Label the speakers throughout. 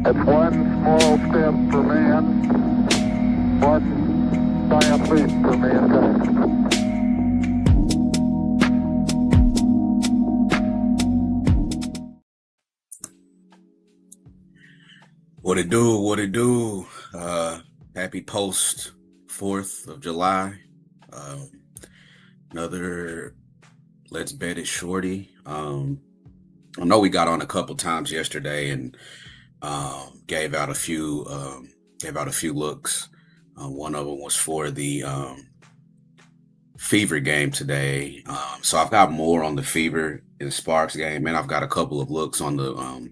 Speaker 1: It's one small step for man, one giant leap for mankind.
Speaker 2: What it do? What it do? Happy post 4th of July. Another Let's Bet It Shorty. I know we got on a couple times yesterday and gave out a few looks. One of them was for the Fever game today. So I've got more on the Fever and Sparks game, and I've got a couple of looks on the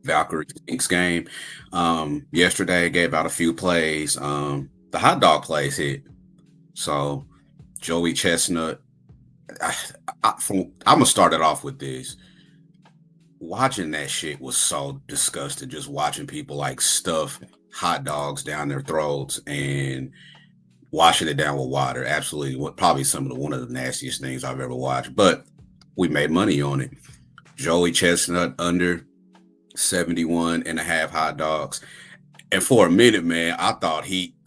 Speaker 2: Valkyrie Sphinx game. Yesterday gave out a few plays. The hot dog plays hit. So Joey Chestnut. I'm gonna start it off with this. Watching that shit was so disgusting. Just watching people like stuff hot dogs down their throats and washing it down with water. Absolutely, probably one of the nastiest things I've ever watched. But we made money on it. Joey Chestnut under 71 and a half hot dogs. And for a minute, man, I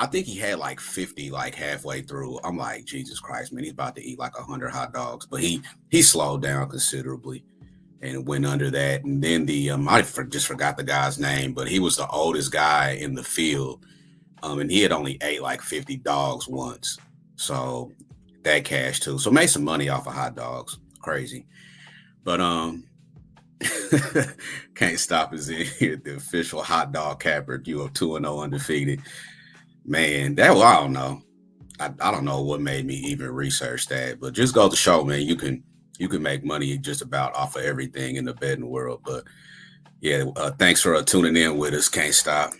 Speaker 2: think he had like 50 like halfway through. I'm like, Jesus Christ, man, he's about to eat like 100 hot dogs. But he slowed down considerably and went under that. And then I just forgot the guy's name, but he was the oldest guy in the field. And he had only ate like 50 dogs once. So that cash too. So made some money off of hot dogs. Crazy. But Can't Stop is in here, the official hot dog capper. You are 2-0 undefeated. Man, I don't know. I don't know what made me even research that, but just go to show, man, you can make money just about off of everything in the betting world. But yeah, thanks for tuning in with us. Can't Stop.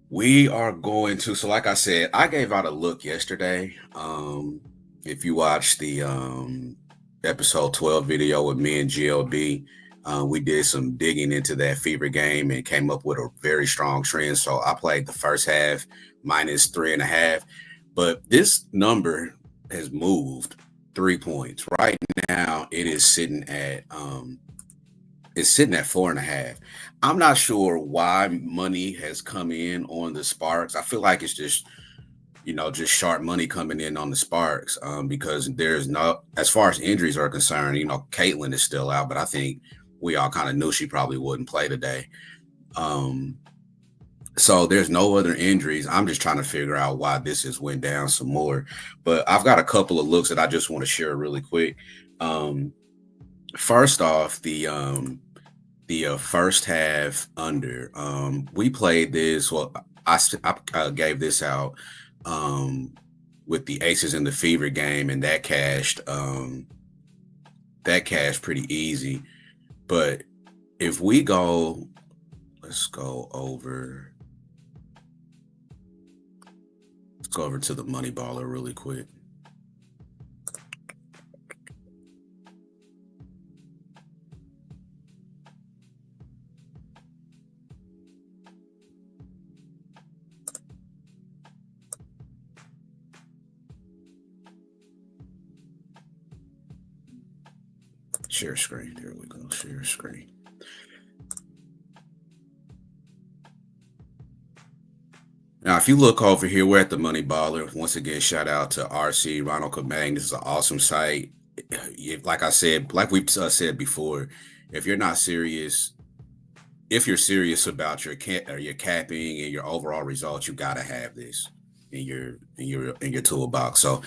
Speaker 2: We are going to, so like I said, I gave out a look yesterday. If you watch the episode 12 video with me and GLB, we did some digging into that Fever game and came up with a very strong trend. So I played the first half -3.5, but this number has moved 3 points. Right now it is sitting at 4.5. I'm not sure why money has come in on the Sparks. I feel like it's just sharp money coming in on the Sparks, because there's no, as far as injuries are concerned, Caitlin is still out, but I think we all kind of knew she probably wouldn't play today. So there's no other injuries. I'm just trying to figure out why this has went down some more. But I've got a couple of looks that I just want to share really quick. First off, the first half under. We played this. Well, I gave this out with the Aces in the Fever game, and that cashed pretty easy. But if we go, let's go over to the Money Baller really quick. Share screen. There we go. Share screen. Now, if you look over here, we're at the Money Baller. Once again, shout out to RC Ronald Kabang. This is an awesome site. Like I said, like we've said before, if you're serious about your capping and your overall results, you got to have this in your toolbox. So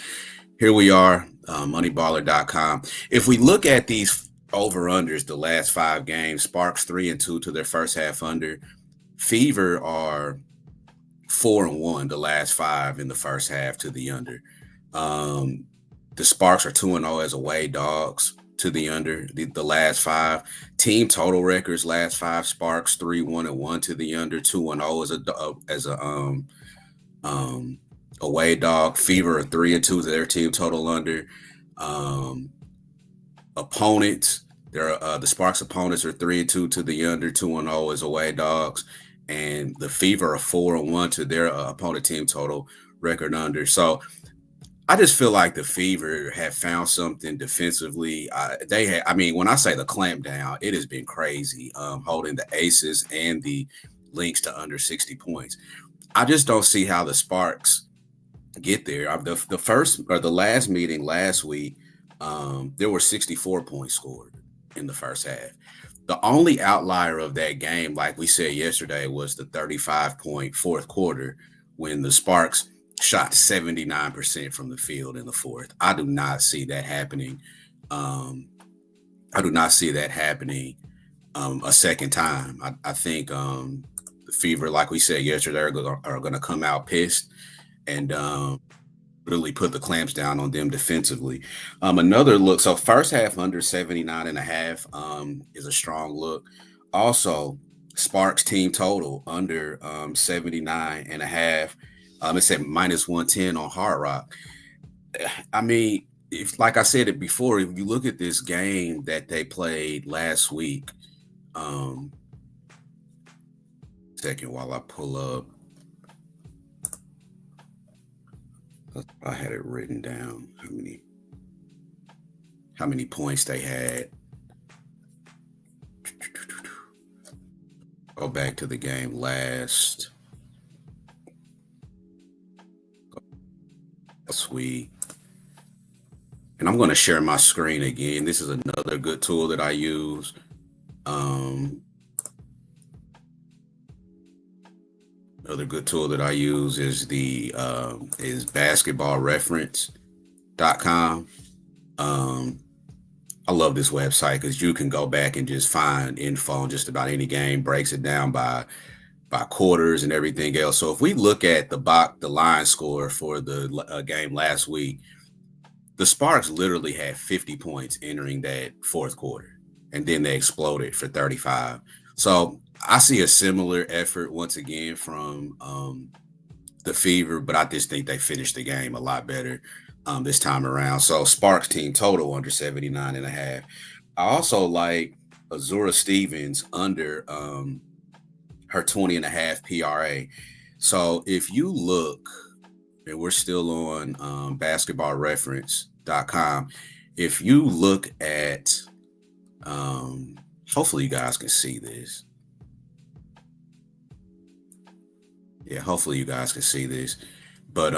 Speaker 2: here we are, moneyballer.com. If we look at these over-unders, the last 5 games, Sparks 3-2 to their first half under. Fever are 4-1 the last 5 in the first half to the under. The Sparks are 2-0 as away dogs to the under the last 5. Team total records last 5, Sparks 3-1-1 to the under, 2-0 as a away dog. Fever are 3-2 to their team total under. Opponents, the Sparks opponents are 3-2 to the under, 2-0 as away dogs, and the Fever are 4-1 to their opponent team total record under. So I just feel like the Fever have found something defensively. I mean, when I say the clamp down, it has been crazy. Holding the Aces and the Lynx to under 60 points. I just don't see how the Sparks get there. The first or the last meeting last week, there were 64 points scored in the first half. The only outlier of that game, like we said yesterday, was the 35-point fourth quarter when the Sparks shot 79% from the field in the fourth. I do not see that happening. Um, I do not see that happening a second time. I think the Fever, like we said yesterday, are going to come out pissed and really put the clamps down on them defensively. Another look. So first half under 79 and a half is a strong look. Also, Sparks team total under 79 and a half. It's at minus 110 on Hard Rock. I mean, if like I said it before, if you look at this game that they played last week, um, second while I pull up, I had it written down how many points they had. Go back to the game last week. And I'm going to share my screen again. This is another good tool that I use. Another good tool that I use is the is basketballreference.com. I love this website because you can go back and just find info on just about any game, breaks it down by quarters and everything else. So if we look at the line score for the game last week, the Sparks literally had 50 points entering that fourth quarter, and then they exploded for 35. So I see a similar effort once again from the Fever, but I just think they finished the game a lot better this time around. So Sparks team total under 79 and a half. I also like Azura Stevens under her 20 and a half PRA. So if you look, and we're still on basketballreference.com, if you look at hopefully you guys can see this. Yeah, hopefully you guys can see this. But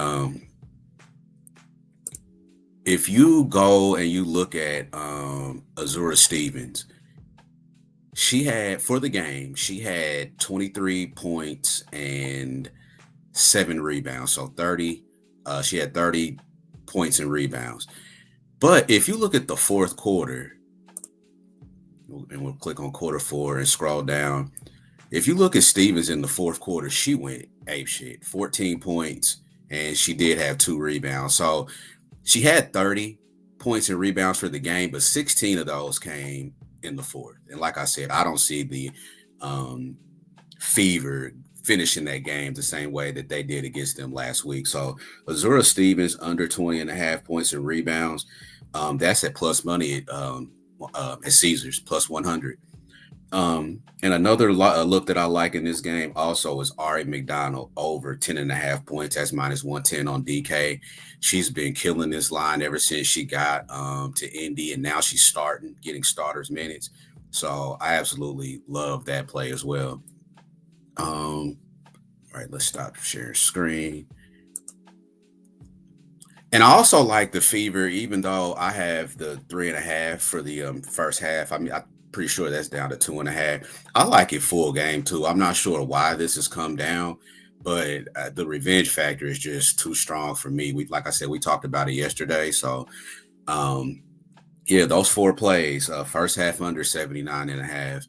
Speaker 2: if you go and you look at Azura Stevens, she had for the game, she had 23 points and 7 rebounds. So 30, she had 30 points and rebounds. But if you look at the fourth quarter, and we'll click on quarter 4 and scroll down. If you look at Stevens in the fourth quarter, she went apeshit, 14 points, and she did have 2 rebounds. So she had 30 points and rebounds for the game, but 16 of those came in the fourth. And like I said, I don't see the Fever finishing that game the same way that they did against them last week. So Azura Stevens under 20 and a half points and rebounds. That's at plus money at Caesars, plus 100. And another look that I like in this game also is Ari McDonald over 10 and a half points. That's minus 110 on DK. She's been killing this line ever since she got to Indy, and now she's getting starters minutes. So I absolutely love that play as well. All right, let's stop sharing screen. And I also like the Fever, even though I have the 3.5 for the first half. I mean, I'm pretty sure that's down to 2.5. I like it full game too. I'm not sure why this has come down, but the revenge factor is just too strong for me. Like I said, we talked about it yesterday. So, yeah, those 4 plays, first half under 79 and a half.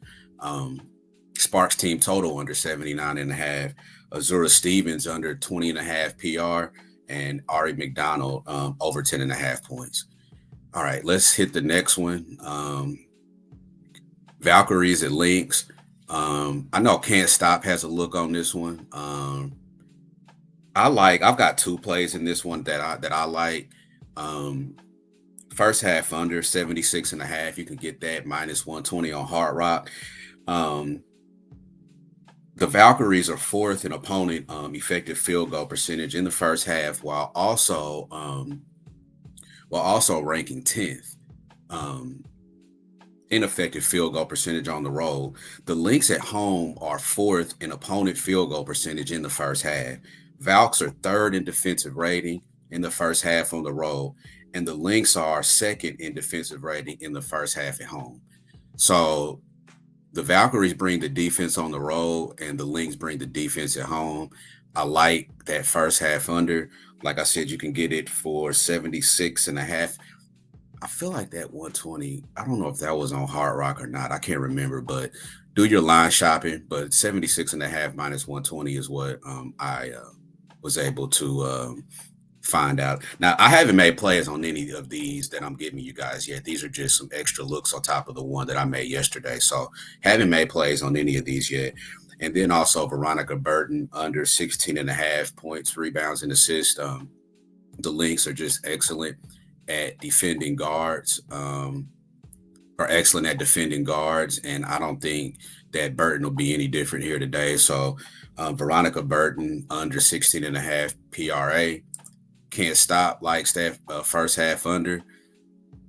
Speaker 2: Sparks team total under 79 and a half. Azura Stevens under 20 and a half PR. And Ari McDonald over 10 and a half points. All right, let's hit the next one. Valkyries at Lynx. I know Can't Stop has a look on this one. I've got 2 plays in this one that I like. First half under 76 and a half. You can get that minus 120 on Hard Rock. The Valkyries are 4th in opponent effective field goal percentage in the first half, while also while also ranking 10th in effective field goal percentage on the road. The Lynx at home are 4th in opponent field goal percentage in the first half. Valks are 3rd in defensive rating in the first half on the road, and the Lynx are 2nd in defensive rating in the first half at home. So the Valkyries bring the defense on the road, and the Lynx bring the defense at home. I like that first half under. Like I said, you can get it for 76.5. I feel like that 120, I don't know if that was on Hard Rock or not. I can't remember, but do your line shopping. But 76.5 minus 120 is what I was able to find out. Now, I haven't made plays on any of these that I'm giving you guys yet. These are just some extra looks on top of the one that I made yesterday. So haven't made plays on any of these yet. And then also Veronica Burton under 16.5 points, rebounds, and assists. The Lynx are just excellent at defending guards, are excellent at defending guards. And I don't think that Burton will be any different here today. So Veronica Burton under 16.5 PRA. Can't stop, likes that first half under.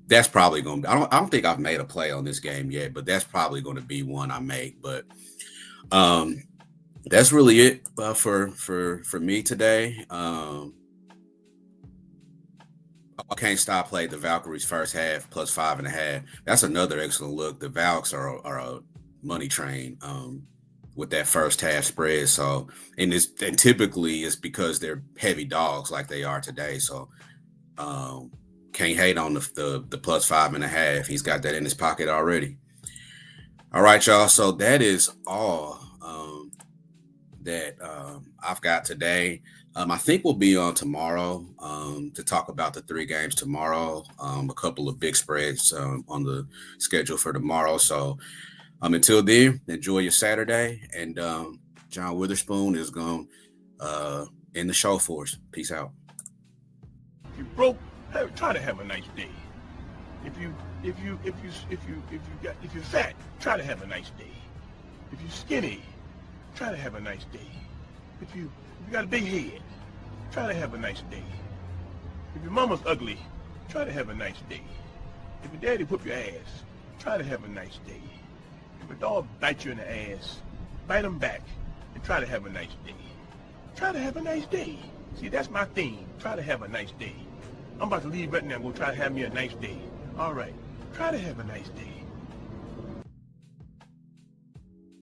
Speaker 2: That's probably going to be, I don't think I've made a play on this game yet, but that's probably going to be one I make. But that's really it for me today. I Can't Stop played the Valkyries first half plus 5.5. That's another excellent look. The Valks are a money train with that first half spread. So, and typically it's because they're heavy dogs like they are today. So, can't hate on the plus 5.5. He's got that in his pocket already. All right, y'all. So that is all that I've got today. I think we'll be on tomorrow to talk about the 3 games tomorrow. A couple of big spreads on the schedule for tomorrow. So until then, enjoy your Saturday. And John Witherspoon is going to end the show for us. Peace out.
Speaker 3: If you broke, try to have a nice day. If you're fat, try to have a nice day. If you're skinny, try to have a nice day. If you got a big head, try to have a nice day. If your mama's ugly, try to have a nice day. If your daddy whoop your ass, try to have a nice day. If a dog bites you in the ass, bite him back and try to have a nice day. Try to have a nice day. See, that's my theme. Try to have a nice day. I'm about to leave right now and go try to have me a nice day. All right. Try to have a nice day.